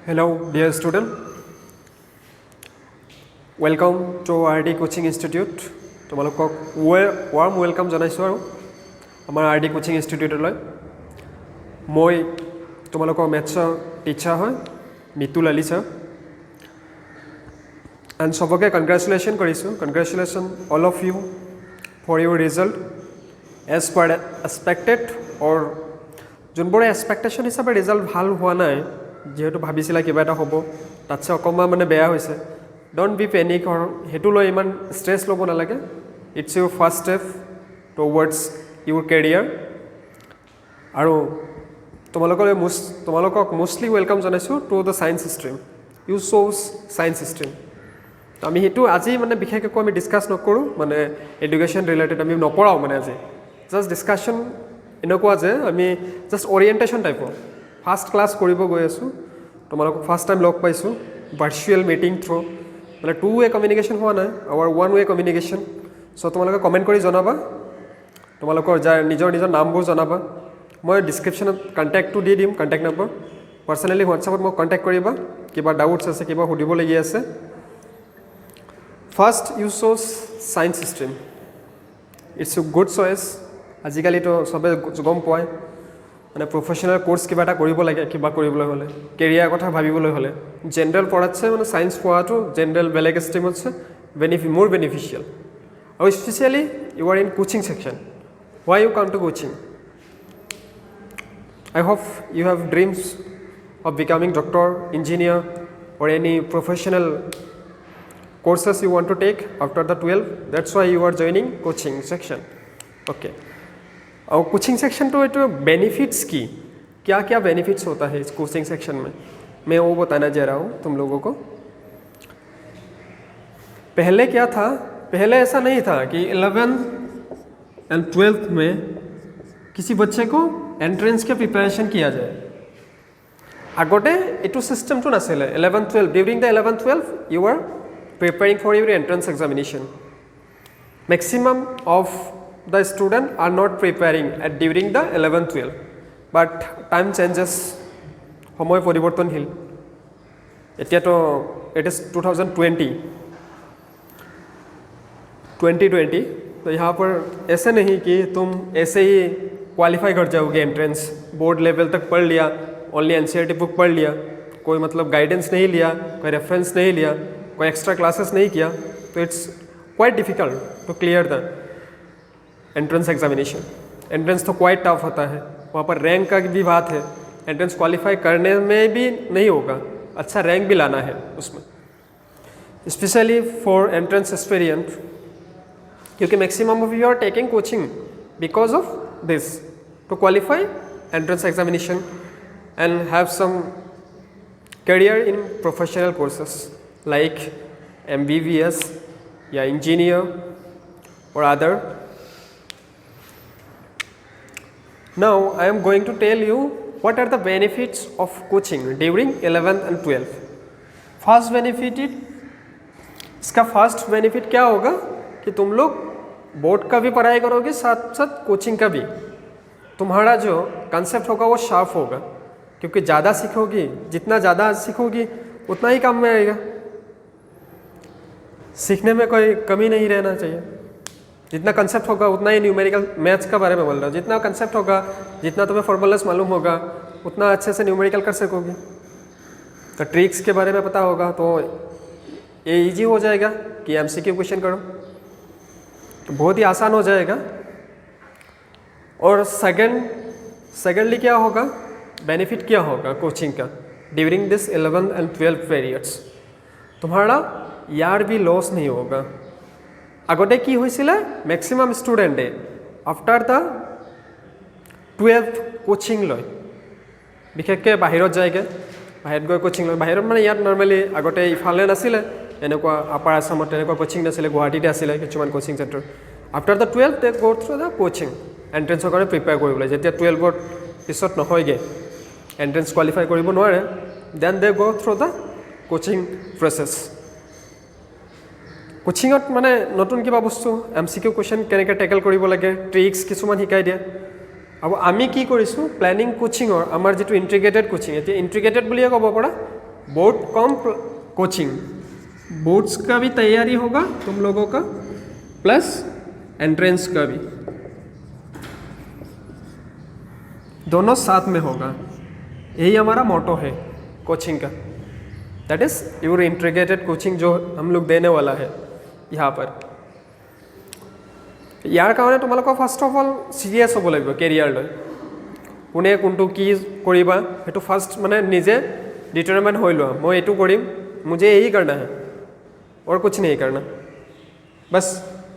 Hello, dear student. Welcome to RD Coaching Institute. তোমালোকক warm welcome জনাইছো আৰু আমাৰ RD Coaching Institute লৈ মই তোমালোকৰ মেথছৰ টিচাৰ হয় মিতুল আলী sir. And সবকে congratulation কৰিছো. Congratulations all of you for your result as per expected or যোনবোৰে expectation হিচাপে result ভাল হোৱা নাই যেহেতু ভাবিছিলা কিবা এটা হ'ব তাতছে অকমান মানে বেয়া হৈছে don't be panic or হেতু লৈ ইমান stress ল'ব নালাগে it's your first step towards your career আৰু তোমালোকক mostly welcome জনাইছো to the science stream you chose science stream আমি হেতু আজি মানে বিশেষকৈ আমি ডিসকাস নকৰো মানে এডুকেশন ৰিলেটেড আমি নপঢ়াও মানে আজি জাস্ট ডিসকাশন এনেকুৱা যে আমি জাস্ট ওৰিয়েন্টেশন টাইপৰ ফার্স্ট ক্লাস কৰিব গৈ আছো তোমালোক ফার্স্ট টাইম লগ পাইছো ভার্চুয়াল মিটিং থ্ৰু মানে টু ৱে কমিউনিকেশন হোৱা নাই our one way communication so তোমালোক কমেন্ট কৰি জনাবা তোমালোকৰ নিজৰ নামবোৰ জনাবা মই ডেসক্ৰিপচনত কন্টাক্টটো দি দিম কন্টাক্ট নম্বৰ পাৰ্সোনালি হোৱাটছআপত মোক কন্টাক্ট কৰিবা কিবা ডাউটছ আছে কিবা সুধিব লাগি আছে first you chose science stream it's a good choice আজিকালি তো সবে গম পায় মানে প্রফেশনাল কোর্স কিবা এটা কৰিব লাগে কিবা কৰিবলৈ হলে কেৰিয়াৰ কথা ভাবিবলৈ হলে জেনাৰেল পঢ়াতছে মানে সায়েন্স পঢ়াটো জেনাৰেল বেলেগ ষ্ট্ৰীম আছে মোৰ বেনিফিশিয়াল আৰু specially you are in coaching section why you come to coaching I hope you have dreams of becoming doctor engineer or any professional courses you want to take after the 12 that's why you are joining coaching section okay और coaching section तो ये benefits की क्या क्या benefits होता है इस coaching section में मैं वो बताना चाह रहा हूँ तुम लोगों को पहले क्या था पहले ऐसा नहीं था कि 11th एंड 12th में किसी बच्चे को एंट्रेंस के प्रिपरेशन किया जाए आगोटे एटू सिस्टम तो नाছিলে 11th 12th during the 11th 12th you are preparing for your entrance examination maximum of the student are not preparing at during the 11th 12th but time changes সময় পরিবর্তনশীল এতিয়া তো it is 2020 तो यहाँ पर ऐसे नहीं कि तुम ऐसे ही क्वालिफाई कर जाओगे एंट्रेंस बोर्ड लेवल तक पढ़ लिया ओनली एनसीईआरटी बुक पढ़ लिया कोई मतलब गाइडेंस नहीं लिया कोई रेफरेंस नहीं लिया कोई एक्स्ट्रा क्लासेस नहीं किया तो it's quite difficult to clear the entrance examination entrance तो क्वाइट टफ होता है वहाँ पर रैंक का भी बात है एंट्रेंस क्वालिफाई करने में भी नहीं होगा अच्छा रैंक भी लाना है उसमें स्पेशली फॉर एंट्रेंस एस्पिरेंट क्योंकि maximum of you are taking coaching because of this to qualify entrance examination and have some career in professional courses like MBBS या इंजीनियर और other Now I am going to tell you what are the benefits of coaching during 11th and 12th. First benefit इसका first benefit क्या होगा कि तुम लोग board का भी पढ़ाई करोगे साथ साथ कोचिंग का भी तुम्हारा जो कंसेप्ट होगा वो शार्प होगा क्योंकि ज़्यादा सीखोगी जितना ज़्यादा सीखोगी उतना ही काम में आएगा सीखने में कोई कमी नहीं रहना चाहिए जितना कंसेप्ट होगा उतना ही न्यूमेरिकल मैथ्स का बारे में बोल रहा हूँ जितना कंसेप्ट होगा जितना तुम्हें फॉर्मूलास मालूम होगा उतना अच्छे से न्यूमेरिकल कर सकोगे तो ट्रिक्स के बारे में पता होगा तो ये इजी हो जाएगा कि एमसीक्यू क्वेश्चन करो तो बहुत ही आसान हो जाएगा और सेकेंडली क्या होगा बेनिफिट क्या होगा कोचिंग का during this 11th and 12th periods तुम्हारा यार भी लॉस नहीं होगा আগতে কি হৈছিল ম্যাক্সিমাম স্টুডেন্টে আফটার দা 12th কোচিং লয় বিশেষকৈ বাহিৰত যায়গে বাহিৰত গৈ কোচিং লয় বাহিৰত মানে ইয়াত নৰ্মালি আগতে ইফালে নাছিলে এনেকুৱা আপাৰ আসামত এনেকুৱা কোচিং নাছিলে গুৱাহাটীতে আছিলে কিছুমান কোচিং চেণ্টাৰ আফটাৰ দা 12th দে গো থ্ৰু দা কোচিং এন্ট্ৰেন্সৰ কাৰণে প্ৰিপেয়াৰ কৰিবলৈ যেতিয়া 12th পিছত নহয়গে এন্ট্ৰেন্স কোৱালিফাই কৰিব নোৱাৰে দেন দে গো থ্ৰু দা কোচিং প্ৰসেছ কোচিংত মানে নতুন কিবা বস্তু এমসিকিউ কোৱেশ্চন কেনেকৈ টেকল কৰিব লাগে ট্ৰিক্স কিছুমান শিকাই দিয়ে अब आमी की करिसु प्लानिंग कोचिंगर आमार जेतु इंटीग्रेटेड कोचिंग एति इंटीग्रेटेड बुलिए कब पड़ा बोर्ड कम कोचिंग, बोर्ड्स का भी तैयारी होगा तुम लोगों का, प्लस एंट्रेंस का भी, दोनों साथ में होगा। यही हमारा मोटो है कोचिंग का, that is your integrated coaching जो हम लोग देने वाला है यहाँ पर। यार कारण तुम्हारा फार्स्ट अफ अल सीरियस হ'ব লাগিব কেৰিয়াৰ লৈ, কোনে কোনটো কি কৰিবা সেইটো ফাৰ্ষ্ট মানে নিজে डिटरमाइन हो लो, मैं ये करीम, मुझे यही करना है और कुछ नहीं करना। बस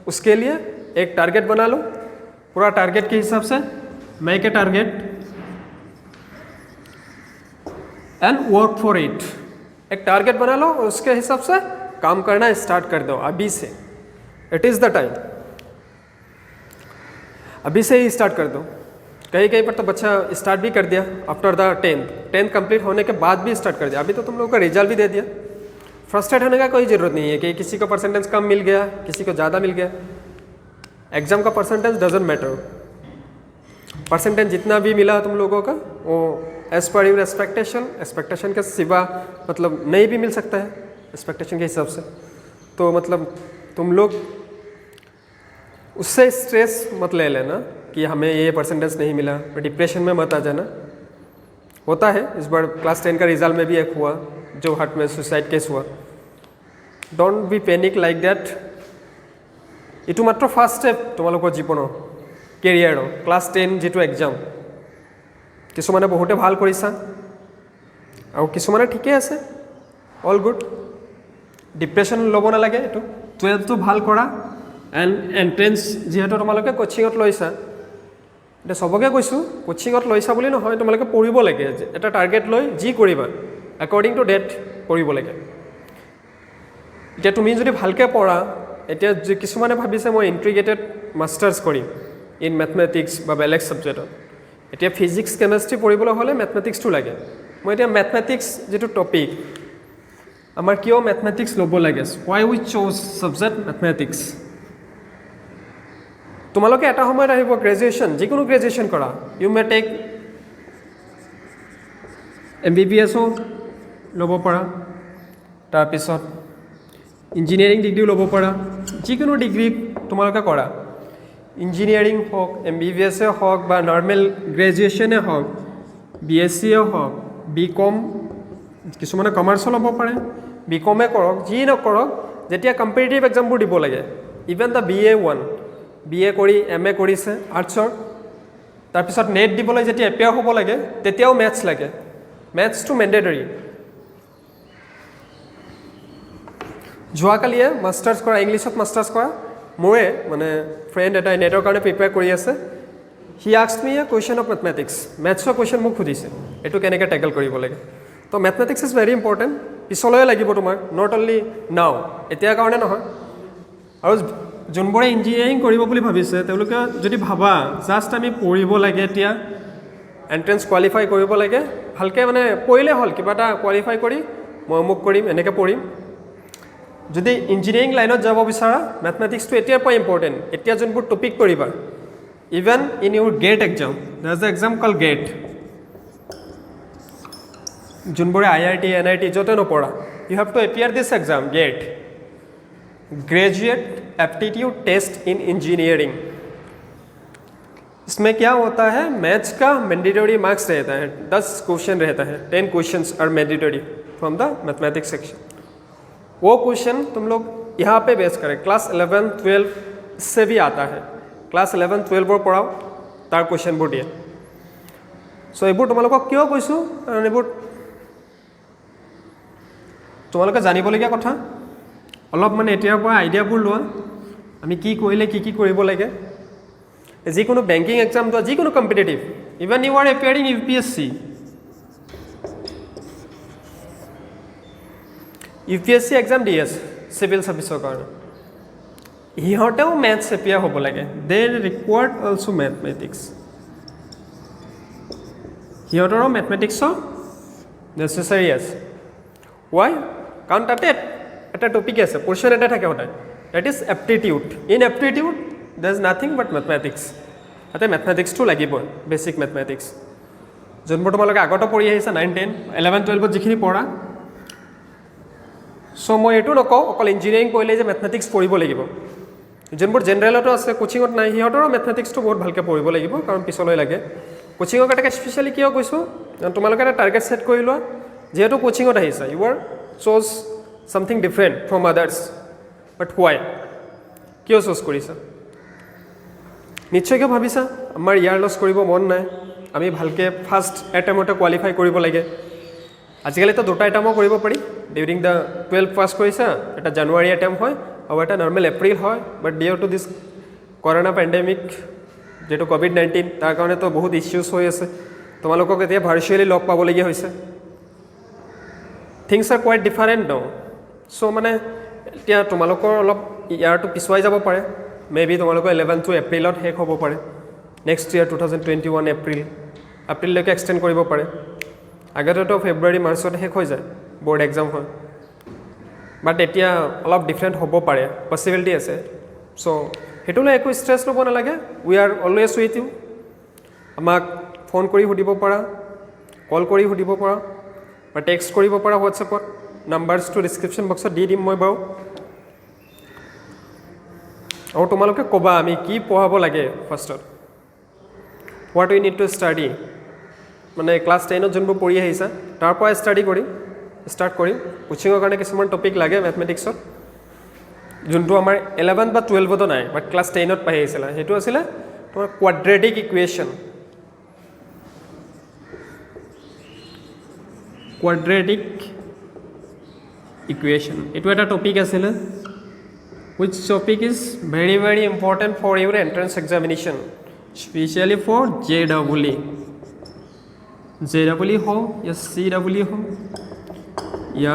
उसके लिए एक टारगेट बना लो, पूरा टारगेट के हिसाब से make a target and work for it. एक टारगेट बना लो और उसके हिसाब से काम करना स्टार्ट कर दो अभी से। इट इज़ द टाइम, अभी से ही स्टार्ट कर दो। कहीं कहीं पर तो बच्चा स्टार्ट भी कर दिया आफ्टर द 10th कंप्लीट होने के बाद भी स्टार्ट कर दिया। अभी तो तुम लोगों का रिजल्ट भी दे दिया। फ्रस्ट्रेट होने का कोई ज़रूरत नहीं है कि किसी को परसेंटेज कम मिल गया, किसी को ज़्यादा मिल गया। एग्ज़ाम का परसेंटेज डजेंट मैटर, परसेंटेज जितना भी मिला तुम लोगों का वो एज पर योर एक्सपेक्टेशन के सिवा मतलब नहीं भी मिल सकता है एक्सपेक्टेशन के हिसाब से। तो मतलब तुम लोग उससे स्ट्रेस मत ले लेना कि हमें ये परसेंटेज नहीं मिला, डिप्रेशन में मत आ जाना। होता है, इस बार क्लास 10 का रिजल्ट में भी एक हुआ जो हार्ट में सुसाइड केस हुआ। Don't be panic like that. इटू मात्र फार्स्ट स्टेप तुम्हारे जीवन केरियर क्लास 10 जी एग्जाम। किसुमाने बहुते भाल करिसा और किसुमाने ठीके आछे, ऑल गुड। डिप्रेशन लब नालागे। एटू 12 तो भाल करा एंड एंट्रेंस जीतु तुम्हारे कोचिंगत लैसा, এতিয়া সবকে কৈছোঁ কোচিঙত লৈছা বুলি নহয়, তোমালোকে পঢ়িব লাগে। এটা টাৰ্গেট লৈ যি কৰিবা একৰ্ডিং টু ডেট কৰিব লাগে। এতিয়া তুমি যদি ভালকৈ পঢ়া, এতিয়া কিছুমানে ভাবিছে মই integrated masters Karim in mathematics বা বেলেগ ছাবজেক্টত। এতিয়া ফিজিক্স কেমেষ্ট্ৰি পঢ়িবলৈ হ'লে মেথমেটিক্সটো লাগে। মই এতিয়া মেথমেটিক্স যিটো টপিক আমাৰ কিয় মেথমেটিক্স ল'ব লাগে, ৱাই উই চ'জ ছাবজেক্ট মেথমেটিক্স। তোমালোকে এটা সময়ত আহিব গ্ৰেজুৱেশ্যন, যিকোনো গ্ৰেজুৱেশ্যন কৰা, ইউ মে টেক MBBSও ল'ব পাৰা, তাৰপিছত ইঞ্জিনিয়াৰিং ডিগ্ৰীও ল'ব পাৰা। যিকোনো ডিগ্ৰী তোমালোকে কৰা, ইঞ্জিনিয়াৰিং হওক, MBBSে হওক বা নৰ্মেল গ্ৰেজুৱেশ্যনে হওক, BSCয়ে হওক, BCom, কিছুমানে কমাৰ্চো ল'ব পাৰে, BComে কৰক, যি নকৰক, যেতিয়া কম্পিটিটিভ এক্সামবোৰ দিব লাগে, ইভেন দ্য BA1 BA কৰি MA কৰিছে আৰ্টছৰ, তাৰপিছত নেট দিবলৈ যেতিয়া এপিয়াৰ হ'ব লাগে তেতিয়াও মেথছ লাগে। মেথছটো মেণ্ডেটৰী। যোৱাকালিয়ে মাষ্টাৰ্ছ কৰা, ইংলিছত মাষ্টাৰ্ছ কৰা মোৰে মানে ফ্ৰেণ্ড এটাই নেটৰ কাৰণে প্ৰিপেয়াৰ কৰি আছে। He asked me a question of mathematics, মেথছৰ কুৱেশ্যন মোক সুধিছে এইটো কেনেকৈ টেকল কৰিব লাগে। তো মেথমেটিক্স ইজ ভেৰি ইম্পৰ্টেণ্ট, পিছলৈও লাগিব তোমাক, নট অনলি নাও, এতিয়াৰ কাৰণে নহয়। আৰু যোনবোৰে ইঞ্জিনিয়াৰিং কৰিব বুলি ভাবিছে তেওঁলোকে যদি ভাবা জাষ্ট আমি পঢ়িব লাগে, এতিয়া এণ্ট্ৰেঞ্চ কোৱালিফাই কৰিব লাগে, ভালকৈ মানে পঢ়িলে হ'ল, কিবা এটা কোৱালিফাই কৰি মই অমুক কৰিম, এনেকৈ পঢ়িম। যদি ইঞ্জিনিয়াৰিং লাইনত যাব বিচাৰা, মেথমেটিক্সটো এতিয়াৰ পৰা ইম্পৰ্টেণ্ট। এতিয়া যোনবোৰ টপিক কৰিবা, even in your GATE exam, there is a exam call GATE, যোনবোৰে IIT NIT য'তে নপঢ়া, you have to appear this exam GATE, graduate aptitude test in engineering. इसमें क्या होता है, मैथ्स का मैंडेटरी मार्क्स रहता है, 10 क्वेश्चन रहता है, 10 questions are mandatory from the mathematics section. वो क्वेश्चन तुम लोग यहाँ पे बेस करें, क्लास 11 12 से भी आता है, क्लास 11 12 पढ़ाओ तार क्वेश्चनবোৰ দিয়ে। सो এইবোৰ তোমালোকক কিয় কৈছোঁ, কাৰণ এইবোৰ তোমালোকে জানিবলগীয়া কথা। অলপ মানে এতিয়াৰ পৰা আইডিয়াবোৰ লোৱা, আমি কি কৰিলে কি কি কৰিব লাগে। যিকোনো বেংকিং এক্সাম লোৱা, যিকোনো competitive, even you are appearing UPSC exam দি আছে চিভিল ছাৰ্ভিচৰ কাৰণে, সিহঁতেও মেথছ এপিয়াৰ হ'ব লাগে। দে ৰিকুৱাৰ্ড অলছ' মেথমেটিক্স, সিহঁতৰো মেথমেটিক্সৰ নেচেচাৰী আছে। ৱাই? কাৰণ তাতে এটা টপিক আছে, পোৰ্চন এটা থাকে সদায়, that is aptitude. In aptitude there is nothing but mathematics. তাতে মেথমেটিক্সটো লাগিবই, বেছিক মেথমেটিক্স যোনবোৰ তোমালোকে আগতো পঢ়ি আহিছা 9 10 11 12ত যিখিনি পঢ়া চ' মই এইটো নকওঁ অকল ইঞ্জিনিয়াৰিং পঢ়িলে যে মেথমেটিক্স পঢ়িব লাগিব যোনবোৰ জেনেৰেলতো আছে কোচিঙত নাই সিহঁতৰো মেথমেটিক্সটো বহুত ভালকৈ পঢ়িব লাগিব কাৰণ পিছলৈ লাগে কোচিঙৰ কাৰণে স্পেচিয়েলি কিয় কৈছোঁ তোমালোকে এটা টাৰ্গেট ছেট কৰি লোৱা যিহেতু কোচিঙত আহিছা you are chose something different from others but why কিয় চ'জ কৰিছা নিশ্চয়কৈ ভাবিছা আমাৰ ইয়াৰ লছ কৰিব মন নাই আমি ভালকৈ ফাৰ্ষ্ট এটেমতে কোৱালিফাই কৰিব লাগে আজিকালিতো দুটা এটেমো কৰিব পাৰি ডিউৰিং দ্য 12 পাছ কৰিছা এটা জানুৱাৰী এটেম হয় আৰু এটা নৰ্মেল এপ্ৰিল হয় but due to this corona pandemic যেটো কোভিড-19 তাৰ কাৰণেতো বহুত ইছ্যুজ হৈ আছে তোমালোকক এতিয়া ভাৰ্চুৱেলি লগ পাবলগীয়া হৈছে থিংছ আৰ কোৱাইট ডিফাৰেণ্ট ন চ' মানে এতিয়া তোমালোকৰ অলপ ইয়াৰটো পিছুৱাই যাব পাৰে মে বি তোমালোকৰ 11 টু এপ্ৰিলত শেষ হ'ব পাৰে নেক্সট ইয়াৰ 2021 এপ্ৰিললৈকে এক্সটেণ্ড কৰিব পাৰে আগতেতো ফেব্ৰুৱাৰী মাৰ্চত শেষ হৈ যায় বৰ্ড এক্সাম হয় বাট এতিয়া অলপ ডিফাৰেণ্ট হ'ব পাৰে পচিবিলিটি আছে চ' সেইটোলৈ একো ষ্ট্ৰেছ ল'ব নালাগে we are always with you আমাক ফোন কৰি সুধিব পাৰা কল কৰি সুধিব পাৰা বা টেক্সট কৰিব পাৰা হোৱাটছএপত নাম্বাৰছটো ডিছক্ৰিপশ্যন বক্সত দি দিম মই বাৰু আৰু তোমালোকে ক'বা আমি কি পঢ়াব লাগে ফাৰ্ষ্টত what we need to study মানে ক্লাছ 10ত যোনবোৰ পঢ়ি আহিছা তাৰ পৰা ষ্টাৰ্ট কৰিম কোচিঙৰ কাৰণে কিছুমান টপিক লাগে মেথমেটিক্সত যোনটো আমাৰ 11 বা 12তো নাই বাট ক্লাছ 10ত পাই আহিছিলা সেইটো আছিলে তোমাৰ কোৱাড্ৰেটিক ইকুৱেশ্যন এইটো এটা টপিক আছিলে which topic is very very important for your entrance examination especially for JEE हो या CEE हो या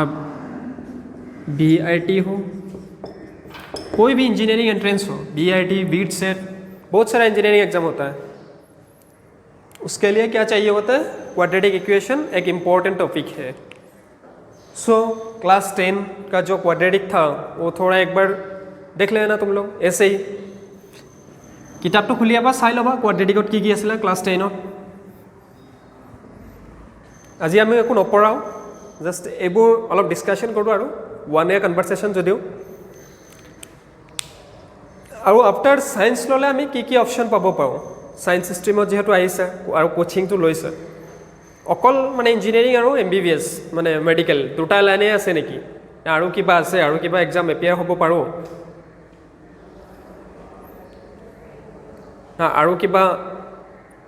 BIT हो कोई भी इंजीनियरिंग एंट्रेंस हो BIT बीट सेट बहुत सारा इंजीनियरिंग एग्जाम होता है उसके लिए क्या चाहिए होता है क्वाड्रेटिक इक्वेशन एक इम्पॉर्टेंट टॉपिक है सो क्लास 10 का जो क्वाड्रेटिक था वो थोड़ा एक बार देख लेना तुम लोग ऐसे ही किताब तो खुलिया बा चाই ল'বা क्वाड्रेटिकत কি আছিলে ক্লাছ 10ত আজি আমি একো নপঢ়াও জাস্ট এইবোৰ অলপ ডিছকাশ্যন কৰোঁ আৰু ওৱান ইয়েৰ কনভাৰচেশ্যন যদিও আৰু আফটাৰ সায়েন্স ল'লে আমি কি অপশ্যন পাব পাৰোঁ সায়েন্স ষ্ট্ৰীমত যিহেতু আহিছে আৰু কোচিংটো লৈছে অকল মানে ইঞ্জিনিয়াৰিং আৰু MBBS মানে মেডিকেল দুটা লাইনে আছে নেকি আৰু কিবা আছে আৰু কিবা এক্সাম এপিয়াৰ হ'ব পাৰোঁ আৰু কিবা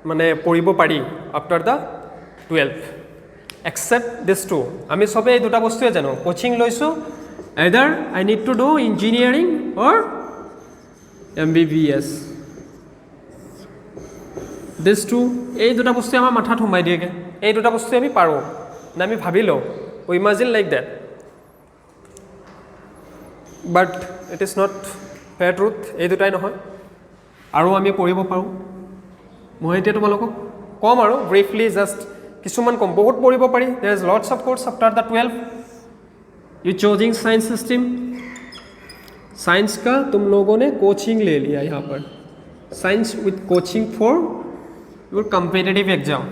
মানে পঢ়িব পাৰি after the 12 except this two আমি সবে এই দুটা বস্তুৱে জানো কোচিং লৈছো either I need to do engineering or MBBS this two এই দুটা বস্তু আমাৰ মাথাত সোমাই দিয়েগে এই দুটা বস্তু আমি পাৰো না আমি ভাবি লওঁ we imagine like that but it is not fair truth এই দুটাই নহয় আৰু আমি পঢ়িব পাৰো মই এতিয়া তোমালোকক কম আৰু ব্ৰিফলি জাস্ট কিছুমান কম বহুত পঢ়িব পাৰি there is lots of course after the 12 you choosing science stream science का तुम लोगों ने कोचिंग ले लिया यहाँ पर science with coaching for your competitive exam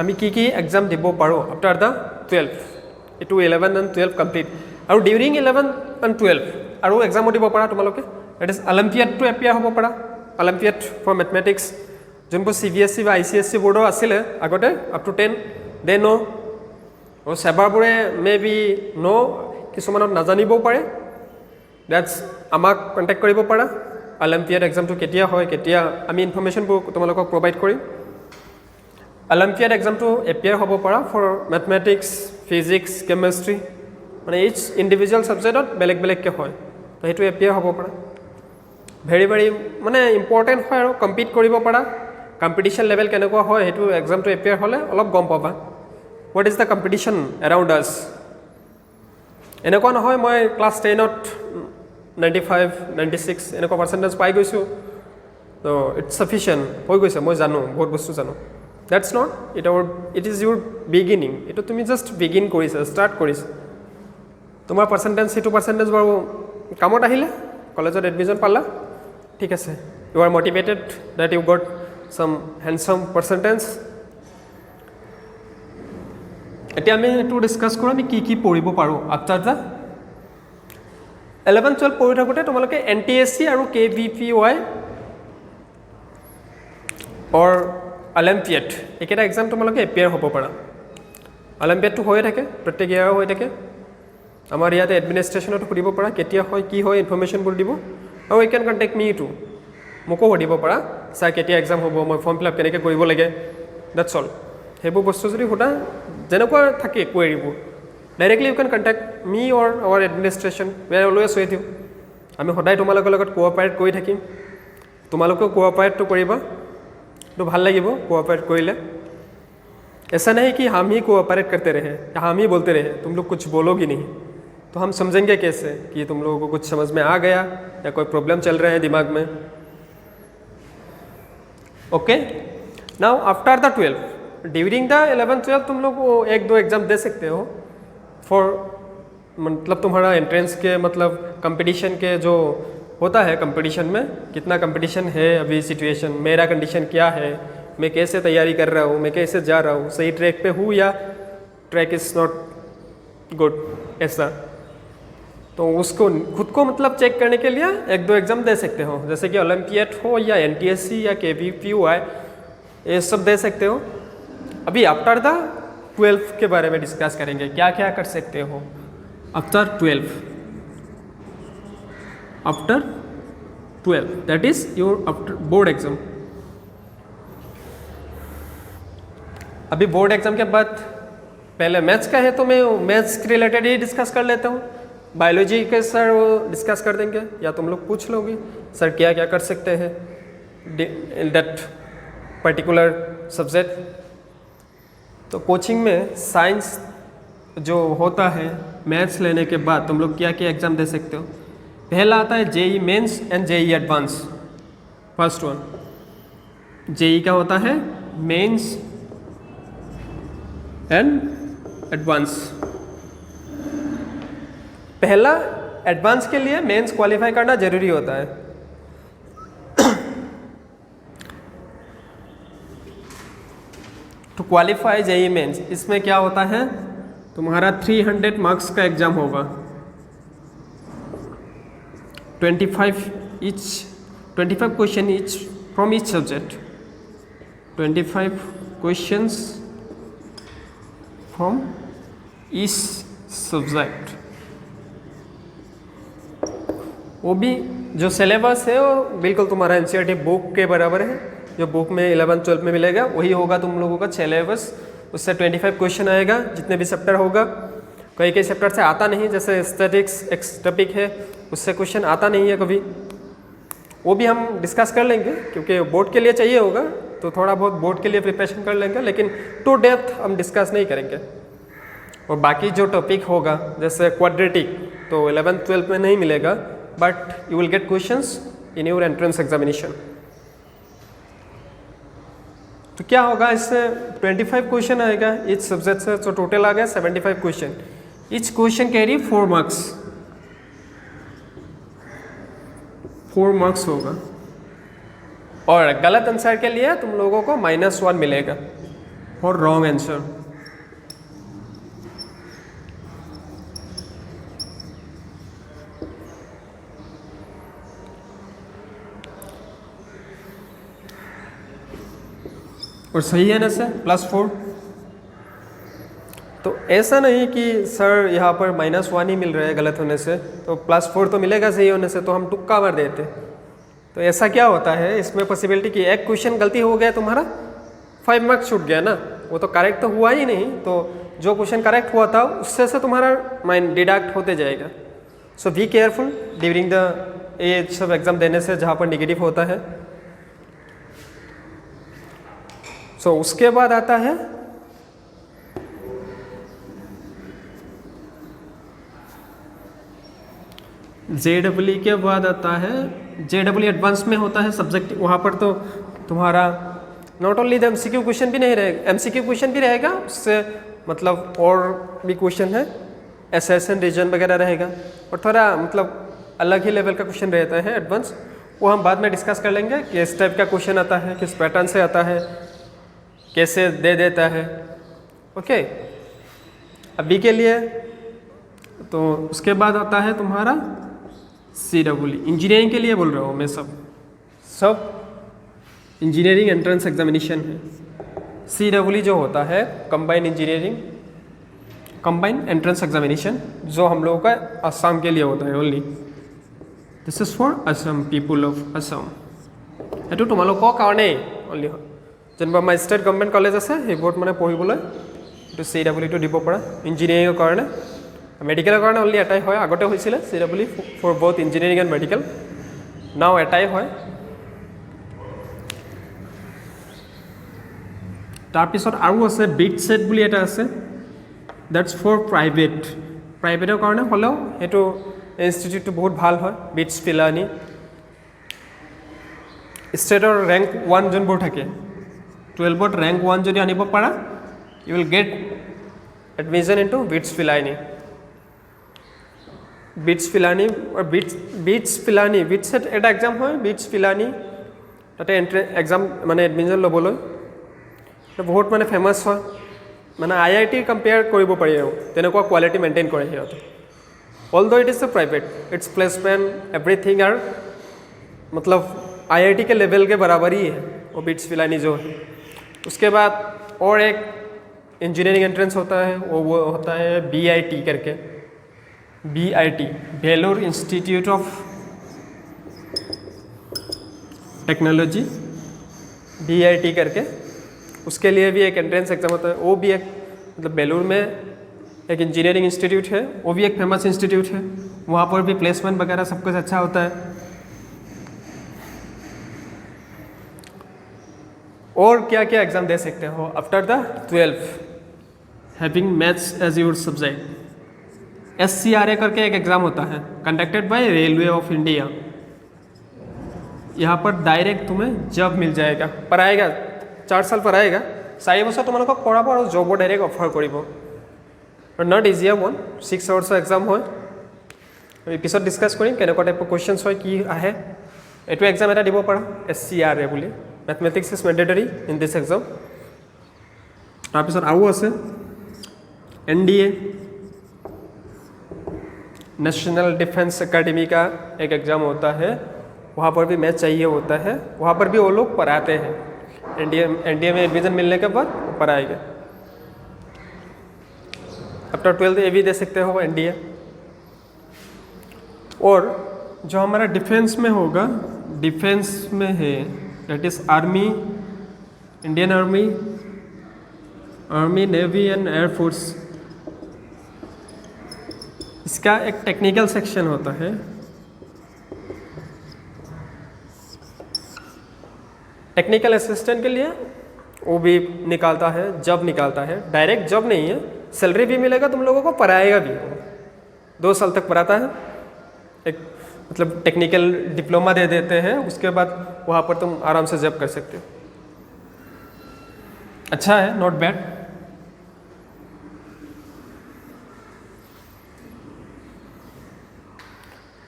আমি কি এক্সাম দিব পাৰোঁ আফটাৰ দ্য 12 এইটো 11 and 12 কমপ্লিট আৰু ডিউৰিং 11 and 12 আৰু এক্সামো দিব পাৰা তোমালোকে দ্যাট ইজ অলিম্পিয়াডটো এপিয়াৰ হ'ব পাৰা অলিম্পিয়াড ফৰ মেথমেটিক্স যোনবোৰ CBSE বা ICSE বৰ্ডৰ আছিলে আগতে আপ টু 10 দে ন আৰু সেবাৰবোৰে মে বি ন কিছুমানত নাজানিবও পাৰে দ্যাটছ আমাক কণ্টেক্ট কৰিব পাৰা অলিম্পিয়াড এক্সামটো কেতিয়া হয় কেতিয়া আমি ইনফৰমেশ্যনবোৰ তোমালোকক প্ৰভাইড কৰিম অলিম্পিয়াড এক্সামটো এপিয়াৰ হ'ব পাৰা ফৰ মেথমেটিক্স ফিজিক্স কেমেষ্ট্ৰি মানে ইচ ইণ্ডিভিজুৱেল ছাবজেক্টত বেলেগ বেলেগকৈ হয় তো সেইটো এপিয়াৰ হ'ব পাৰা ভেৰি ভেৰি মানে ইম্পৰ্টেণ্ট হয় আৰু কম্পিট কৰিব পাৰা কম্পিটিশ্যন লেভেল কেনেকুৱা হয় সেইটো এক্সামটো এপিয়াৰ হ'লে অলপ গম পাবা what is the competition around আছ এনেকুৱা নহয় মই ক্লাছ 10ত 95 96 এনেকুৱা পাৰ্চেণ্টেজ পাই গৈছোঁ তো ইটছ চাফিচিয়েণ্ট হৈ গৈছে মই জানো বহুত বস্তু জানো দ্যাটছ নট ইট ইজ ইউৰ বিগিনিং এইটো তুমি জাষ্ট বিগিন কৰিছা ষ্টাৰ্ট কৰিছা তোমাৰ পাৰ্চেণ্টেজ সেইটো পাৰ্চেণ্টেজ বাৰু কামত আহিলে কলেজত এডমিশ্যন পালা ঠিক আছে you are motivated that you got some handsome percentage এতিয়া আমি এইটো ডিছকাছ কৰোঁ আমি কি পঢ়িব পাৰোঁ আফটাৰ দ্য 11-12 পঢ়ি থাকোঁতে তোমালোকে NTSC আৰু KVPY অৰ অলিম্পিয়াড এইকেইটা এক্সাম তোমালোকে এপিয়াৰ হ'ব পাৰা। অলিম্পিয়াডটো হৈয়ে থাকে, প্ৰত্যেক ইয়াৰ হৈ থাকে। আমাৰ ইয়াতে এডমিনিষ্ট্ৰেশ্যনত সুধিব পাৰা কেতিয়া হয় কি হয় ইনফৰমেশ্যনবোৰ দিব, আৰু you can contact me two, মোকো সুধিব পাৰা ছাৰ কেতিয়া এক্সাম হ'ব, মই ফৰ্ম ফিল আপ কেনেকৈ কৰিব লাগে, ডেটছ অল। সেইবোৰ বস্তু যদি সোধা যেনেকুৱা থাকে কুৱেৰিবোৰ directly you can contact me or our administration, we are always with you. আমি সদায় তোমালোকৰ লগত কোঅপাৰেট কৰি থাকিম, তোমালোকেও কোঅপাৰেটটো কৰিবা, तो ভাল লাগিব कोऑपरेट কৰিলে। ऐसा नहीं कि हम ही कोऑपरेट करते रहे या हम ही बोलते रहे तुम लोग कुछ बोलोगी नहीं, तो हम समझेंगे कैसे कि तुम लोगों को कुछ समझ में आ गया या कोई प्रॉब्लम चल रहे हैं दिमाग में। Okay, now after the 12 during the 11-12 तुम लोग वो 1-2 एग्ज़ाम दे सकते हो फॉर मतलब तुम्हारा एंट्रेंस के मतलब कंपटीशन के जो होता है, कंपटीशन में कितना कंपटीशन है अभी, सिचुएशन मेरा कंडीशन क्या है, मैं कैसे तैयारी कर रहा हूँ, मैं कैसे जा रहा हूँ, सही ट्रैक पे हूँ या ट्रैक इज़ नॉट गुड, ऐसा। तो उसको खुद को मतलब चेक करने के लिए 1-2 एग्ज़ाम दे सकते हो, जैसे कि ओलंपियाड हो या NTSC या KVPY, ये सब दे सकते हो। अभी आफ्टर द 12 के बारे में डिस्कस करेंगे, क्या क्या कर सकते हो after 12। After 12 that is your after board exam. अभी बोर्ड एग्जाम के बाद पहले मैथ्स का है तो मैं मैथ्स के रिलेटेड ही डिस्कस कर लेता हूँ। बायोलॉजी के सर वो डिस्कस कर देंगे या तुम लोग पूछ लोगे सर क्या क्या कर सकते हैं इन दैट पर्टिकुलर सब्जेक्ट। तो कोचिंग में साइंस जो होता है मैथ्स लेने के बाद तुम लोग क्या क्या एग्ज़ाम दे सकते हो। पहला आता है JEE mains and JEE advance. First one JEE क्या होता है, मेंस एंड एडवांस। पहला एडवांस के लिए मेंस क्वालिफाई करना जरूरी होता है। तो क्वालिफाई JEE मेंस, इसमें क्या होता है तुम्हारा 300 मार्क्स का एग्जाम होगा, 25 question each from each subject, 25 questions from each subject. वो भी जो सिलेबस है वो बिल्कुल तुम्हारा NCERT बुक के बराबर है, जो बुक में 11-12 में मिलेगा वही होगा तुम लोगों का सिलेबस। उससे 25 क्वेश्चन आएगा, जितने भी चैप्टर होगा। कई कई चैप्टर से आता नहीं, जैसे स्टैटिक्स एक्स टॉपिक है उससे क्वेश्चन आता नहीं है कभी, वो भी हम डिस्कस कर लेंगे क्योंकि बोर्ड के लिए चाहिए होगा, तो थोड़ा बहुत बोर्ड के लिए प्रिपरेशन कर लेंगे, लेकिन टू डेप्थ हम डिस्कस नहीं करेंगे। और बाकी जो टॉपिक होगा जैसे क्वाड्रेटिक तो 11-12 में नहीं मिलेगा, but you will gate questions in your entrance examination. तो क्या होगा इससे 25 क्वेश्चन आएगा ईच सब्जेक्ट से, तो टोटल आ गया 75 question. Each question carry 4 marks, 4 marks होगा। और गलत आंसर के लिए तुम लोगों को -1 मिलेगा फॉर रॉन्ग आंसर। और सही है ना सर, +4। तो ऐसा नहीं कि सर यहाँ पर -1 ही मिल रहा है गलत होने से, तो +4 तो मिलेगा सही होने से, तो हम तुक्का मार देते। तो ऐसा क्या होता है इसमें पॉसिबिलिटी कि एक क्वेश्चन गलती हो गया तुम्हारा 5 मार्क्स छूट गया ना, वो तो करेक्ट तो हुआ ही नहीं, तो जो क्वेश्चन करेक्ट हुआ था उससे से तुम्हारा माइंड डिडक्ट होते जाएगा। सो बी केयरफुल ड्यूरिंग द ये सब एग्ज़ाम देने से जहाँ पर नेगेटिव होता है। सो उसके बाद आता है JEE के बाद आता है JEE एडवांस में होता है सब्जेक्ट। वहाँ पर तो तुम्हारा not only the MCQ question भी नहीं रहेगा, MCQ क्वेश्चन भी रहेगा, उससे मतलब और भी क्वेश्चन है, एसेशन रीजन वगैरह रहेगा, और थोड़ा मतलब अलग ही लेवल का क्वेश्चन रहता है एडवांस। वो हम बाद में डिस्कस कर लेंगे किस टाइप का क्वेश्चन आता है, किस पैटर्न से आता है, कैसे दे देता है। ओके, अब बी के लिए तो उसके बाद आता है तुम्हारा CEE, इंजीनियरिंग के लिए बोल रहा हूँ मैं, सब इंजीनियरिंग एंट्रेंस एग्जामिनेशन है। CEE जो होता है कंबाइंड एंट्रेंस एग्जामिनेशन, जो हम लोगों का असम के लिए होता है only. This is for Assam, people of Assam. এইটো তোমালোকৰ কাৰণেই অনলি হয়, যেনিবা আমাৰ ষ্টেট গভৰ্ণমেণ্ট কলেজ আছে সেইবোৰত মানে পঢ়িবলৈ এইটো CEE দিব পৰা, ইঞ্জিনিয়াৰিঙৰ কাৰণে। মেডিকেলৰ কাৰণে অনলি এটাই হয়, আগতে হৈছিলে CEE for both engineering and medical, now এটাই হয়। তাৰপিছত আৰু আছে বিট সেট বুলি এটা আছে, দ্যাটছ ফৰ প্ৰাইভেটৰ কাৰণে হ'লেও সেইটো ইনষ্টিটিউটটো বহুত ভাল হয়, বিটছ পিলানী। ষ্টেটৰ ৰেংক 1 যোনবোৰ থাকে, 12ত ৰেংক 1 যদি আনিব পাৰা, you will get admission into BITS Pilani. BITS Pilani BITSAT এটা এক্সাম হয়, বিটছ পিলানী, তাতে এক্সাম মানে এডমিশ্যন ল'বলৈ বহুত মানে ফেমাছ হয়, মানে IIT কম্পেয়াৰ কৰিব পাৰি আৰু তেনেকুৱা কোৱালিটি মেইনটেইন কৰে সিহঁতে। Although it is a private, it's placement everything are मतलब IIT के लेवल के बराबर ही है वो बिट्स पिलानी जो है। उसके बाद और एक इंजीनियरिंग एंट्रेंस होता है, वो होता है BIT करके, BIT Belur institute of technology, BIT करके, उसके लिए भी एक एंट्रेंस एग्जाम होता है। वो भी एक मतलब बेलूर में एक इंजीनियरिंग इंस्टीट्यूट है, वो भी एक फेमस इंस्टीट्यूट है, वहाँ पर भी प्लेसमेंट वगैरह सब कुछ अच्छा होता है। और क्या क्या एग्ज़ाम दे सकते हो after the 12 having maths as your subject. SCRA करके एक एग्ज़ाम होता है, conducted by railway of India. यहाँ पर डायरेक्ट तुम्हें जॉब मिल जाएगा, पढ़ाएगा 4 साल पढ़ाएगा, 4 বছৰ তোমালোকক পঢ়াব আৰু জবৰ ডাইৰেক্ট অফাৰ কৰিব। নট ইজিয়াৰ ওৱান, 6 আৱাৰ্ছৰ এক্সাম হয়। আমি পিছত ডিছকাছ কৰিম কেনেকুৱা টাইপৰ কুৱেশ্যনছ হয়, কি আহে। এইটো এক্সাম এটা দিব পাৰা SCRA bully, mathematics is mandatory in this exam. তাৰপিছত আৰু আছে NDA, नेशनल डिफेंस एकेडमी का एक एग्ज़ाम होता है, वहाँ पर भी मैथ चाहिए होता है, वहाँ पर भी वो लोग पढ़ाते हैं। NDA में एडमिशन मिलने के बाद वो पढ़ाएंगे। आफ्टर 12 ये भी दे सकते हो NDA। और जो हमारा डिफेंस में होगा, डिफेंस में है that is army, Indian army, navy and air force. इसका एक टेक्निकल सेक्शन होता है, टेक्निकल असिस्टेंट के लिए वो भी निकालता है, जॉब निकालता है। डायरेक्ट जॉब नहीं है, सैलरी भी मिलेगा, तुम लोगों को पढ़ाएगा भी, 2 साल तक पढ़ाता है। एक मतलब टेक्निकल डिप्लोमा दे देते हैं, उसके बाद वहाँ पर तुम आराम से जॉब कर सकते हो। अच्छा है, नॉट बैड।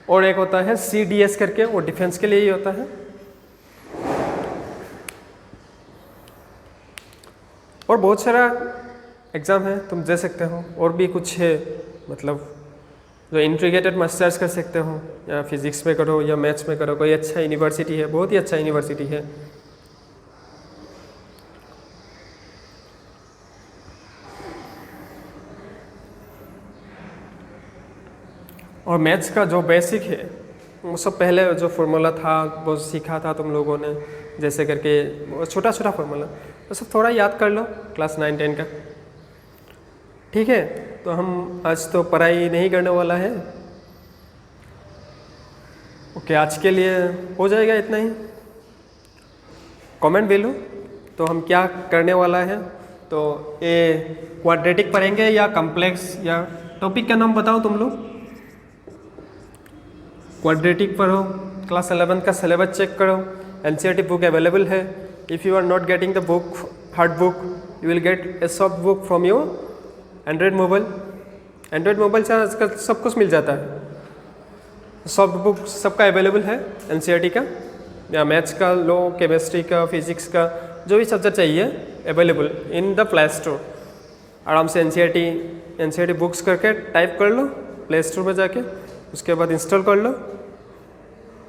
और एक होता है CDS करके, वो डिफेंस के लिए ही होता है। और बहुत सारा एग्ज़ाम है तुम दे सकते हो, और भी कुछ है मतलब जो इंटीग्रेटेड मास्टर्स कर सकते हो, या फिजिक्स में करो या मैथ्स में करो। कोई अच्छा यूनिवर्सिटी है, बहुत ही अच्छा यूनिवर्सिटी है। और मैथ्स का जो बेसिक है वो सब पहले जो फार्मूला था वो सीखा था तुम लोगों ने, जैसे करके छोटा छोटा फार्मूला, तो सब थोड़ा याद कर लो क्लास 9-10 का। ठीक है, तो हम आज तो पढ़ाई नहीं करने वाला है। ओके, आज के लिए हो जाएगा इतना ही। कमेंट भी लो तो हम क्या करने वाला है, तो ये क्वाड्रेटिक पढ़ेंगे या कॉम्प्लेक्स, या टॉपिक का नाम बताओ तुम लोग। क्वाड्रेटिक पढ़ो, क्लास 11 का सिलेबस चेक करो, NCERT बुक अवेलेबल है। If you are not getting the book, hard book, you will get a soft book from your android mobile से आजकल सब कुछ मिल जाता है। सॉफ्ट बुक सबका अवेलेबल है, NCERT का या मैथ्स का लो, केमिस्ट्री का, फिजिक्स का, जो भी सब्जेक्ट चाहिए available in the play store. आराम से एनसीईआरटी बुक्स करके टाइप कर लो प्ले स्टोर में जाके, उसके बाद इंस्टॉल कर लो।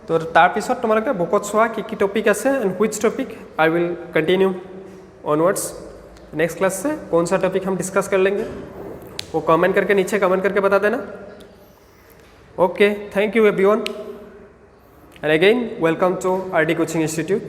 तो তাৰপিছত তোমালোকে বুকত চোৱা কি टॉपिक আছে and which topic I will continue onwards. Next class से कौन सा टॉपिक हम डिस्कस कर लेंगे वो कमेंट करके नीचे कमेंट करके बता देना। Okay, thank you everyone and again welcome to RD coaching institute.